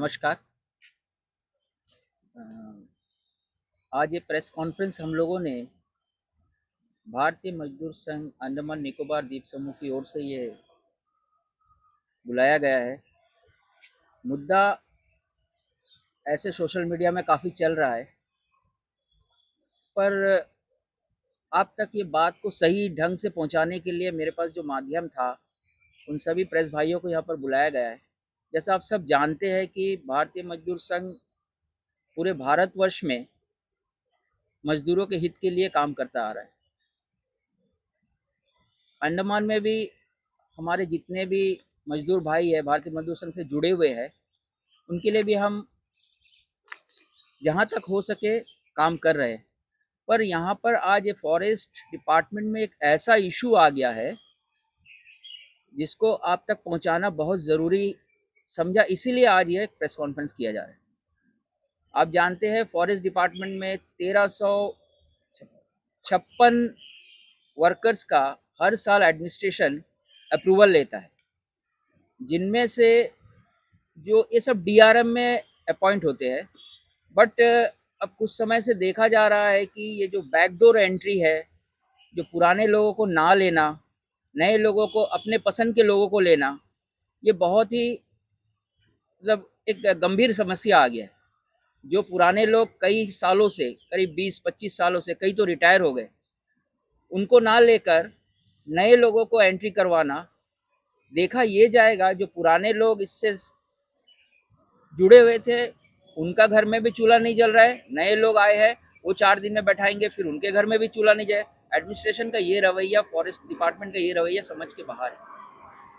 नमस्कार। अ, आज ये प्रेस कॉन्फ्रेंस हम लोगों ने भारतीय मजदूर संघ अंडमान निकोबार द्वीप समूह की ओर से ये बुलाया गया है। मुद्दा ऐसे सोशल मीडिया में काफ़ी चल रहा है, पर आप तक ये बात को सही ढंग से पहुंचाने के लिए मेरे पास जो माध्यम था, उन सभी प्रेस भाइयों को यहाँ पर बुलाया गया है। जैसा आप सब जानते हैं कि भारतीय मजदूर संघ पूरे भारतवर्ष में मजदूरों के हित के लिए काम करता आ रहा है। अंडमान में भी हमारे जितने भी मजदूर भाई है भारतीय मजदूर संघ से जुड़े हुए हैं, उनके लिए भी हम जहाँ तक हो सके काम कर रहे हैं। पर यहाँ पर आज ये फॉरेस्ट डिपार्टमेंट में एक ऐसा इशू आ गया है जिसको आप तक पहुँचाना बहुत ज़रूरी समझा, इसीलिए आज ये प्रेस कॉन्फ्रेंस किया जा रहा है। आप जानते हैं फॉरेस्ट डिपार्टमेंट में 1356 वर्कर्स का हर साल एडमिनिस्ट्रेशन अप्रूवल लेता है, जिनमें से जो ये सब डीआरएम में अपॉइंट होते हैं। बट अब कुछ समय से देखा जा रहा है कि ये जो बैकडोर एंट्री है, जो पुराने लोगों को ना लेना, नए लोगों को अपने पसंद के लोगों को लेना, ये बहुत ही मतलब एक गंभीर समस्या आ गया है। जो पुराने लोग कई सालों से, करीब 20-25 सालों से, कई तो रिटायर हो गए, उनको ना लेकर नए लोगों को एंट्री करवाना, देखा ये जाएगा जो पुराने लोग इससे जुड़े हुए थे उनका घर में भी चूल्हा नहीं जल रहा है, नए लोग आए हैं वो 4 दिन में बैठाएंगे, फिर उनके घर में भी चूल्हा नहीं जाए। एडमिनिस्ट्रेशन का ये रवैया, फॉरेस्ट डिपार्टमेंट का ये रवैया समझ के बाहर है।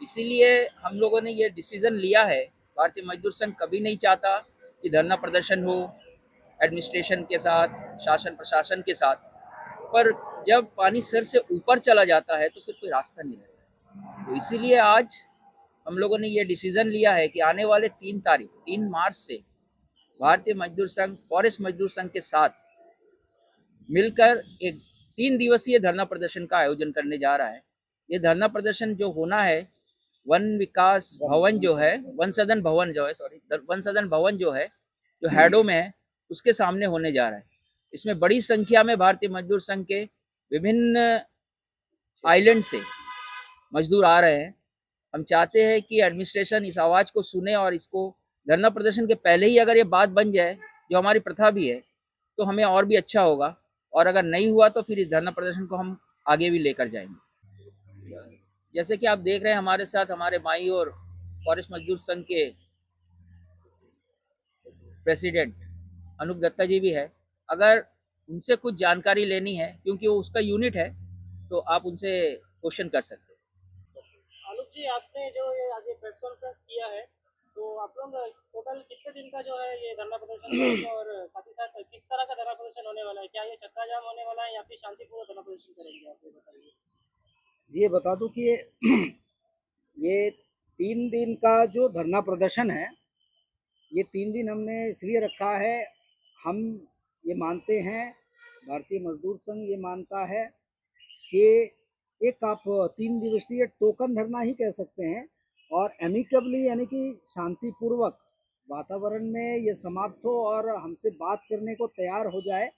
इसीलिए हम लोगों ने ये डिसीजन लिया है। भारतीय मजदूर संघ कभी नहीं चाहता कि धरना प्रदर्शन हो एडमिनिस्ट्रेशन के साथ, शासन प्रशासन के साथ, पर जब पानी सर से ऊपर चला जाता है तो फिर कोई रास्ता नहीं रहता। तो इसीलिए आज हम लोगों ने ये डिसीजन लिया है कि आने वाले 3 मार्च से भारतीय मजदूर संघ फॉरेस्ट मजदूर संघ के साथ मिलकर एक 3 दिवसीय धरना प्रदर्शन का आयोजन करने जा रहा है। ये धरना प्रदर्शन जो होना है, वन विकास भवन जो है, वन सदन भवन जो है, वन सदन भवन जो है, जो हैडो में है, उसके सामने होने जा रहा है। इसमें बड़ी संख्या में भारतीय मजदूर संघ के विभिन्न आइलैंड से मजदूर आ रहे हैं। हम चाहते हैं कि एडमिनिस्ट्रेशन इस आवाज़ को सुने और इसको धरना प्रदर्शन के पहले ही अगर ये बात बन जाए, जो हमारी प्रथा भी है, तो हमें और भी अच्छा होगा। और अगर नहीं हुआ तो फिर इस धरना प्रदर्शन को हम आगे भी लेकर जाएंगे। जैसे कि आप देख रहे हैं हमारे साथ हमारे माई और फॉरेस्ट मजदूर संघ के प्रेसिडेंट अनूप दत्ता जी भी है। अगर उनसे कुछ जानकारी लेनी है, क्योंकि वो उसका यूनिट है, तो आप उनसे क्वेश्चन कर सकते हैं। आलोक जी, आपने जो ये आज ये प्रेस कॉन्फ्रेंस किया है, तो आप लोग टोटल कितने दिन का जो है ये धरना प्रदर्शन करेंगे और साथ ही साथ किस तरह का धरना प्रदर्शन होने वाला है? क्या ये चक्का जाम होने वाला है या फिर शांतिपूर्ण धरना प्रदर्शन करेंगे, आप ये बताइए। जी, ये बता दूं कि ये 3 दिन का जो धरना प्रदर्शन है, ये 3 दिन हमने इसलिए रखा है। हम ये मानते हैं, भारतीय मजदूर संघ ये मानता है कि एक आप 3 दिवसीय टोकन धरना ही कह सकते हैं, और एमिकबली यानी कि शांतिपूर्वक वातावरण में ये समाप्त हो और हमसे बात करने को तैयार हो जाए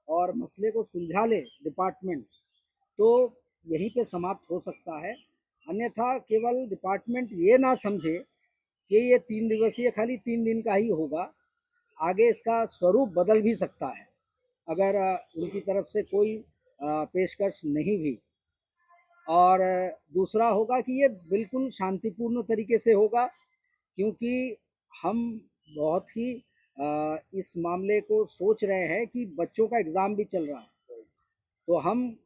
और मसले को सुलझा ले डिपार्टमेंट, तो यहीं पे समाप्त हो सकता है। अन्यथा केवल डिपार्टमेंट ये ना समझे कि ये 3 दिवसीय खाली 3 दिन का ही होगा, आगे इसका स्वरूप बदल भी सकता है अगर उनकी तरफ से कोई पेशकश नहीं भी। और दूसरा होगा कि ये बिल्कुल शांतिपूर्ण तरीके से होगा, क्योंकि हम बहुत ही इस मामले को सोच रहे हैं कि बच्चों का एग्ज़ाम भी चल रहा है, तो हम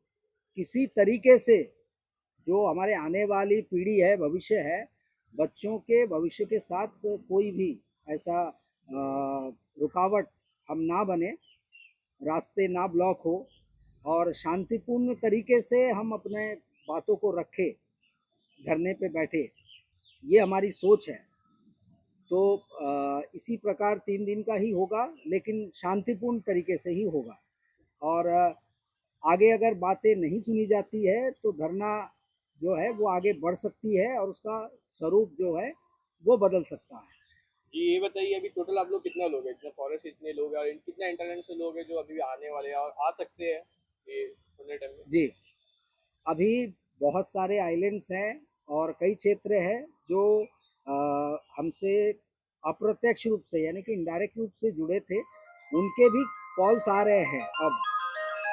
किसी तरीके से जो हमारे आने वाली पीढ़ी है, भविष्य है, बच्चों के भविष्य के साथ कोई भी ऐसा रुकावट हम ना बने, रास्ते ना ब्लॉक हो और शांतिपूर्ण तरीके से हम अपने बातों को रखें, धरने पे बैठे, ये हमारी सोच है। तो इसी प्रकार 3 दिन का ही होगा, लेकिन शांतिपूर्ण तरीके से ही होगा। और आगे अगर बातें नहीं सुनी जाती है तो धरना जो है वो आगे बढ़ सकती है और उसका स्वरूप जो है वो बदल सकता है। जी ये बताइए अभी टोटल आप लोग कितने लोग हैं, इतने फॉरेस्ट इतने लोग हैं और कितने इंटरनेशनल लोग हैं जो अभी भी आने वाले हैं और आ सकते हैं ये होने टाइम में? जी, अभी बहुत सारे आइलैंड्स हैं और कई क्षेत्र हैं जो हमसे अप्रत्यक्ष रूप से यानी कि इनडायरेक्ट रूप से जुड़े थे, उनके भी कॉल्स आ रहे हैं अब।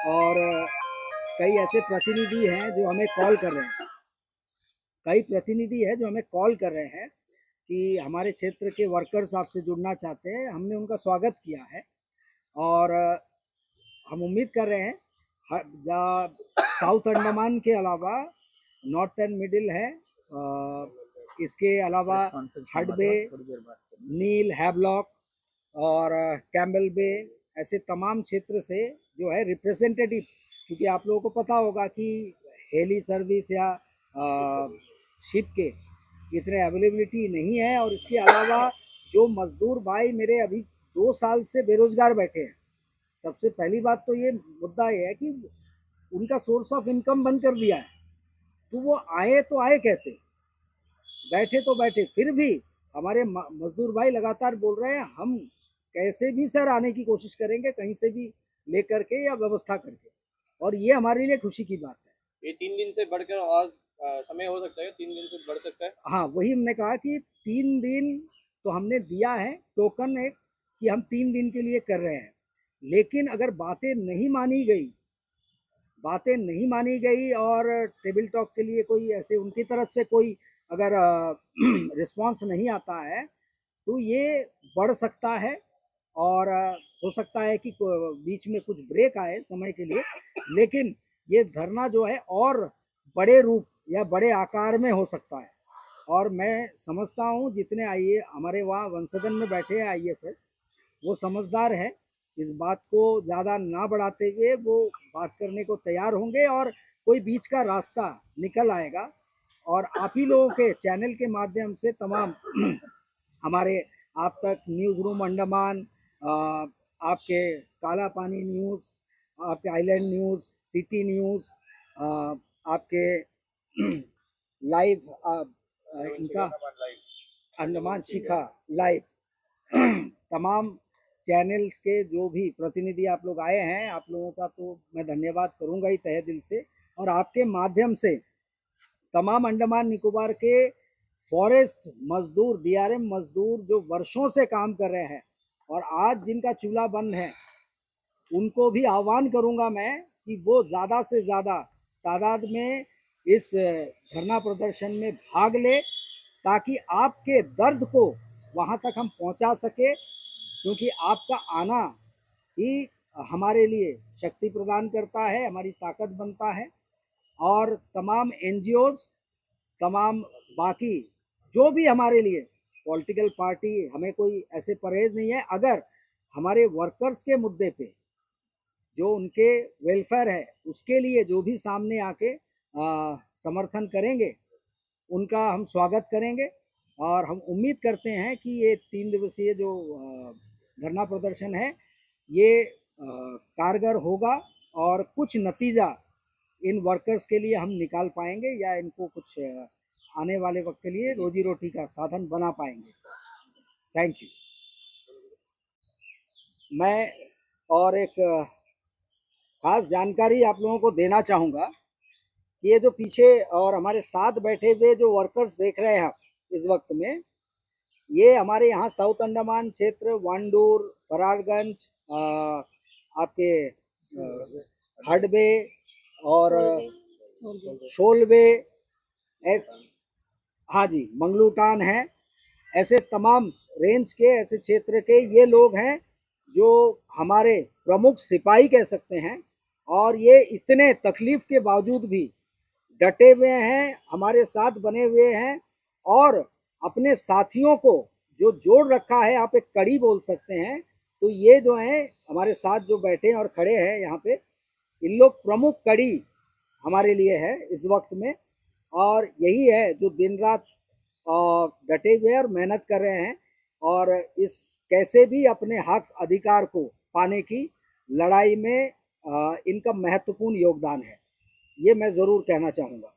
और कई ऐसे प्रतिनिधि हैं जो हमें कॉल कर रहे हैं, कई प्रतिनिधि हैं जो हमें कॉल कर रहे हैं कि हमारे क्षेत्र के वर्कर्स आपसे जुड़ना चाहते हैं। हमने उनका स्वागत किया है और हम उम्मीद कर रहे हैं साउथ अंडमान के अलावा नॉर्थ एंड मिडिल है, इसके अलावा प्रेस कॉन्फ्रेंस हड करवा बे, देगा, थोड़ी देर बाद करेंगे। नील, हैवलॉक और कैम्बल बे, ऐसे तमाम क्षेत्र से जो है रिप्रेजेंटेटिव, क्योंकि आप लोगों को पता होगा कि हेली सर्विस या शिप के इतने अवेलेबिलिटी नहीं है। और इसके अलावा जो मजदूर भाई मेरे अभी 2 साल से बेरोजगार बैठे हैं, सबसे पहली बात तो ये मुद्दा ये है कि उनका सोर्स ऑफ इनकम बंद कर दिया है, तो वो आए तो आए कैसे, बैठे तो बैठे। फिर भी हमारे मजदूर भाई लगातार बोल रहे हैं हम कैसे भी सर आने की कोशिश करेंगे, कहीं से भी लेकर के या व्यवस्था करके, और ये हमारे लिए खुशी की बात है। ये 3 दिन से बढ़कर और समय हो सकता है, 3 दिन से बढ़ सकता है। हाँ, वही हमने कहा कि 3 दिन तो हमने दिया है टोकन एक, कि हम 3 दिन के लिए कर रहे हैं। लेकिन अगर बातें नहीं मानी गई और टेबल टॉक के लिए कोई ऐसे उनकी तरफ से कोई अगर रिस्पांस नहीं आता है, तो ये बढ़ सकता है। और हो सकता है कि बीच में कुछ ब्रेक आए समय के लिए, लेकिन ये धरना जो है और बड़े रूप या बड़े आकार में हो सकता है। और मैं समझता हूँ जितने आइए हमारे वहाँ वंशगन में बैठे हैं IFS, वो समझदार है, इस बात को ज़्यादा ना बढ़ाते हुए वो बात करने को तैयार होंगे और कोई बीच का रास्ता निकल आएगा। और आप ही लोगों के चैनल के माध्यम से तमाम हमारे आप तक न्यूज़ रूम अंडमान, आपके काला पानी न्यूज़, आपके आइलैंड न्यूज़, सिटी न्यूज़, आपके लाइव इनका अंडमान शिखा लाइव, तमाम चैनल्स के जो भी प्रतिनिधि आप लोग आए हैं, आप लोगों का तो मैं धन्यवाद करूंगा ही तहे दिल से। और आपके माध्यम से तमाम अंडमान निकोबार के फॉरेस्ट मजदूर, DRM मजदूर जो वर्षों से काम कर रहे हैं और आज जिनका चूल्हा बंद है, उनको भी आह्वान करूंगा मैं कि वो ज़्यादा से ज़्यादा तादाद में इस धरना प्रदर्शन में भाग ले, ताकि आपके दर्द को वहाँ तक हम पहुँचा सके, क्योंकि आपका आना ही हमारे लिए शक्ति प्रदान करता है, हमारी ताकत बनता है। और तमाम NGOs, तमाम बाकी जो भी हमारे लिए पॉलिटिकल पार्टी, हमें कोई ऐसे परहेज नहीं है। अगर हमारे वर्कर्स के मुद्दे पे जो उनके वेलफेयर है उसके लिए जो भी सामने आके समर्थन करेंगे, उनका हम स्वागत करेंगे। और हम उम्मीद करते हैं कि ये 3 दिवसीय जो धरना प्रदर्शन है ये कारगर होगा और कुछ नतीजा इन वर्कर्स के लिए हम निकाल पाएंगे, या इनको कुछ आने वाले वक्त के लिए रोजी रोटी का साधन बना पाएंगे। Thank you. मैं और एक खास जानकारी आप लोगों को देना चाहूँगा कि ये जो पीछे और हमारे साथ बैठे हुए जो वर्कर्स देख रहे हैं आप इस वक्त में, ये हमारे यहाँ साउथ अंडमान क्षेत्र, वांडूर, बरारगंज, आपके हडबे और शोलबे, हाँ जी, मंगलूटान है, ऐसे तमाम रेंज के ऐसे क्षेत्र के ये लोग हैं जो हमारे प्रमुख सिपाही कह सकते हैं। और ये इतने तकलीफ के बावजूद भी डटे हुए हैं, हमारे साथ बने हुए हैं और अपने साथियों को जो जोड़ रखा है, आप एक कड़ी बोल सकते हैं। तो ये जो हैं हमारे साथ जो बैठे और खड़े हैं यहाँ पे, इन लोग प्रमुख कड़ी हमारे लिए है इस वक्त में। और यही है जो दिन रात डटे हुए और मेहनत कर रहे हैं और इस कैसे भी अपने हक अधिकार को पाने की लड़ाई में इनका महत्वपूर्ण योगदान है, ये मैं ज़रूर कहना चाहूँगा।